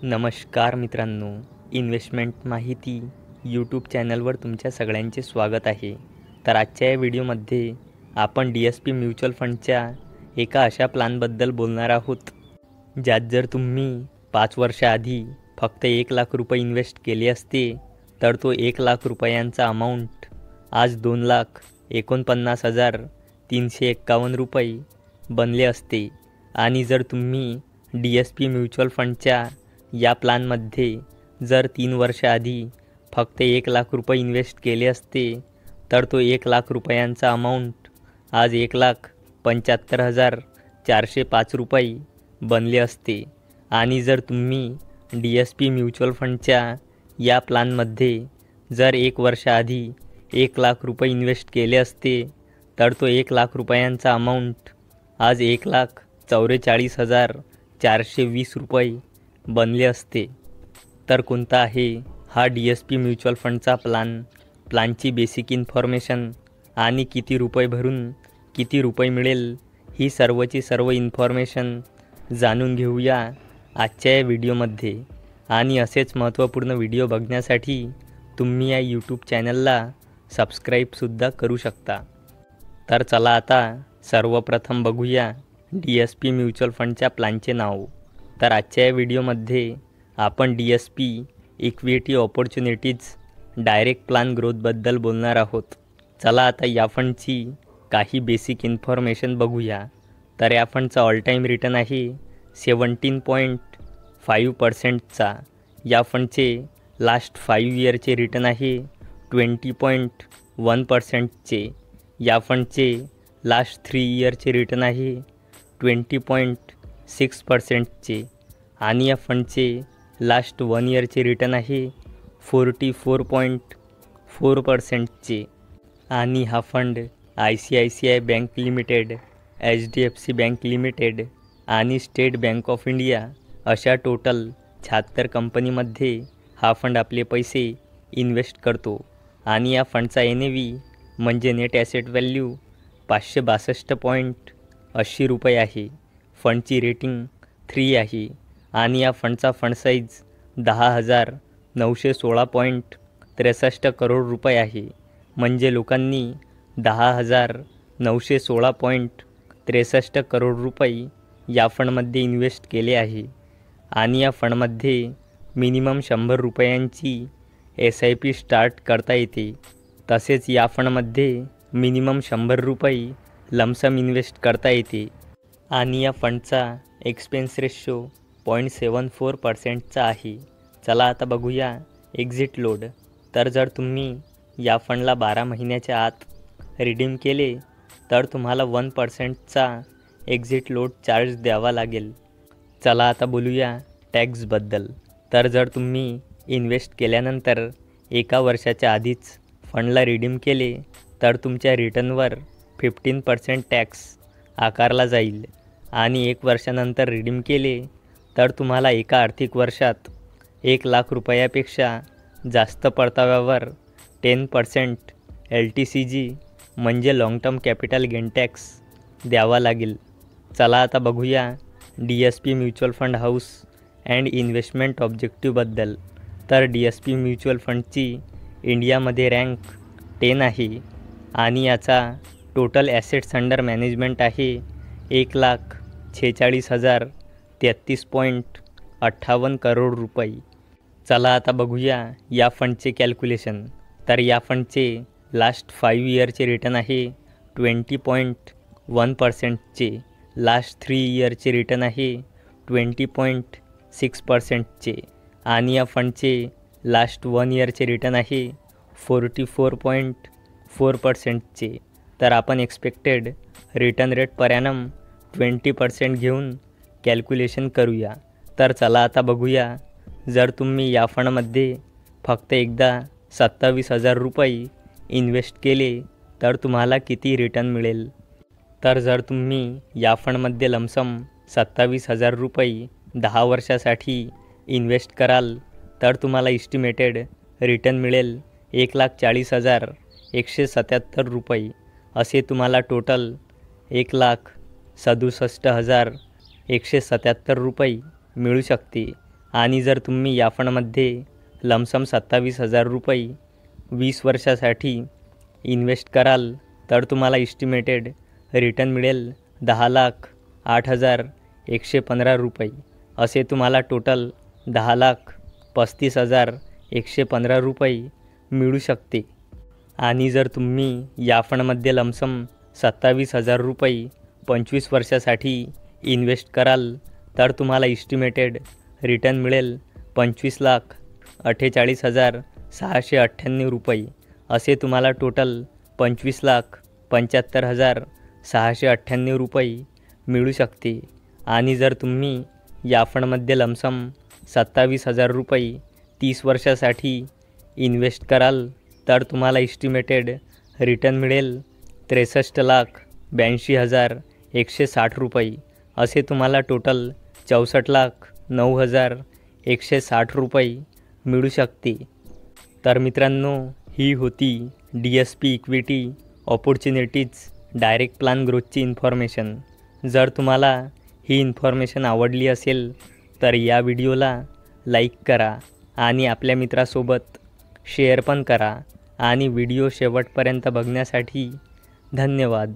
नमस्कार मित्रांनो, इन्व्हेस्टमेंट माहिती यूट्यूब चॅनलवर तुमच्या सगळ्यांचे स्वागत आहे. तर आजच्या या व्हिडिओमध्ये आपण DSP म्युच्युअल फंडच्या एका अशा प्लॅनबद्दल बोलणार आहोत, ज्यात जर तुम्ही 5 वर्षाआधी फक्त 1 लाख रुपये इन्व्हेस्ट केले असते, तर तो 1 लाख रुपयांचा अमाऊंट आज 2,49,351 रुपये बनले असते. आणि जर तुम्ही DSP म्युच्युअल फंडच्या या प्लॅनमध्ये जर 3 वर्षाआधी फक्त 1 लाख रुपये इन्व्हेस्ट केले असते, तर तो 1 लाख रुपयांचा अमाऊंट आज 1,75,405 रुपये बनले असते. आणि जर तुम्ही DSP म्युच्युअल फंडच्या या प्लॅनमध्ये जर 1 वर्षाआधी 1 लाख रुपये इन्व्हेस्ट केले असते, तर तो 1 लाख रुपयांचा अमाऊंट आज 1,44,420 रुपये बनले असते. तर कोणता आहे हा DSP म्युच्युअल फंडचा प्लॅनची बेसिक इन्फॉर्मेशन आणि किती रुपये भरून किती रुपये मिळेल, ही सर्वची सर्व इन्फॉर्मेशन जाणून घेऊया आजच्या या व्हिडिओमध्ये. आणि असेच महत्त्वपूर्ण व्हिडिओ बघण्यासाठी तुम्ही या यूट्यूब चॅनलला सबस्क्राईबसुद्धा करू शकता. तर चला आता सर्वप्रथम बघूया DSP म्युच्युअल फंडच्या प्लॅनचे नाव. तर आजच्या या व्हिडिओमध्ये आपण DSP equity opportunities direct plan ग्रोथबद्दल बोलणार आहोत. चला आता या फंडची काही बेसिक इन्फॉर्मेशन बघूया. तर या फंडचा ऑल टाईम रिटर्न आहे 17.5%चा. या फंडचे लास्ट 5 इयरचे रिटर्न आहे 20.1%चे. या फंडचे लास्ट 3 इयरचे रिटर्न आहे 20.6%चे. आणि या फंडचे लास्ट 1 इयरचे रिटर्न आहे 44.4%चे. आणि हा fund ICICI bank limited, HDFC bank limited आणि स्टेट बँक ऑफ इंडिया अशा टोटल 76 कंपनीमध्ये हा फंड आपले पैसे इन्व्हेस्ट करतो. आणि या फंडचा NAV म्हणजे नेट ॲसेट व्हॅल्यू 562.80 रुपये आहे. फंडची रेटिंग 3 आहे. आणि या फंडचा फंड साईज 10,916.63 करोड रुपये आहे. म्हणजे लोकांनी 10,916.63 करोड रुपये या फंडमध्ये इन्व्हेस्ट केले आहे. आणि या फंडमध्ये मिनिमम 100 रुपयांची SIP स्टार्ट करता येते. तसेच या फंडमध्ये मिनिमम 100 रुपये लमसम इन्व्हेस्ट करता येते. आणि या फंडचा एक्सपेन्स रेशो 0.74%चा आहे. चला आता बघूया एक्झिट लोड. तर जर तुम्ही या फंडला 12 महिन्याच्या आत रिडीम केले, तर तुम्हाला 1%चा एक्झिट लोड चार्ज द्यावा लागेल. चला आता बोलूया टॅक्सबद्दल. तर जर तुम्ही इन्व्हेस्ट केल्यानंतर 1 वर्षाच्या आधीच फंडला रिडीम केले, तर तुमच्या रिटर्नवर 15% टॅक्स आकारला जाईल. आणि 1 वर्षानंतर रिडीम केले, तर तुम्हाला एका आर्थिक वर्षात 1 लाख रुपयापेक्षा जास्त परताव्यावर 10% LTCG म्हणजे long term capital gain tax द्यावा लागेल. चला आता बघूया DSP mutual fund house and investment ऑब्जेक्टिव्हबद्दल. तर DSP म्युच्युअल फंडची इंडियामध्ये रँक 10 आहे. आणि याचा टोटल ॲसेट्स अंडर मॅनेजमेंट आहे 1,46,033.58 करोड रुपये. चला आता बघूया या फंडचे कॅल्क्युलेशन. तर या फंडचे लास्ट 5 इयरचे रिटर्न आहे 20.1%चे. लास्ट 3 इयरचे रिटर्न आहे 20.6%चे. आणि या फंडचे लास्ट 1 इयरचे रिटर्न आहे 44.4%चे. तर आपण expected return rate per annum 20% घेऊन कॅल्क्युलेशन करूया. तर चला आता बघूया, जर तुम्ही या फंडमध्ये फक्त एकदा 27,000 रुपये इन्व्हेस्ट केले, तर तुम्हाला किती रिटर्न मिळेल. तर जर तुम्ही या फंडमध्ये लमसम 27,000 रुपये 10 वर्षासाठी इन्व्हेस्ट कराल, तर तुम्हाला इस्टिमेटेड रिटर्न मिळेल 1,40,177 रुपये. असे तुम्हाला टोटल 1,67,177 रुपये मिळू शकते. आणि जर तुम्ही या फंडमध्ये लमसम 27,000 रुपये 20 वर्षासाठी इन्व्हेस्ट कराल तर तुम्हाला इस्टिमेटेड रिटर्न मिळेल 10,08,115 रुपये. असे तुम्हाला टोटल 10,35,115 रुपये मिळू शकते. आणि जर तुम्ही या फंडमध्ये लमसम 27,000 रुपये 25 वर्षासाठी इन्व्हेस्ट कराल तर तुम्हाला इस्टिमेटेड रिटर्न मिळेल 25,48,698 रुपये. असे तुम्हाला टोटल 25,75,698 रुपये मिळू शकते. आणि जर तुम्ही या फंडमध्ये लमसम 27,000 रुपये 30 वर्षासाठी इन्व्हेस्ट कराल तर तुम्हाला इस्टिमेटेड रिटर्न मिळेल 63,82,160 रुपये. असे तुम्हाला टोटल 64,09,160 रुपये मिळू शकते. तर मित्रांनो, ही होती DSP equity opportunities direct plan ग्रोथची इन्फॉर्मेशन. जर तुम्हाला ही इन्फॉर्मेशन आवडली असेल तर या व्हिडिओला लाईक करा आणि आपल्या मित्रासोबत शेअर पण करा. आणि व्हिडिओ शेवटपर्यंत बघण्यासाठी धन्यवाद.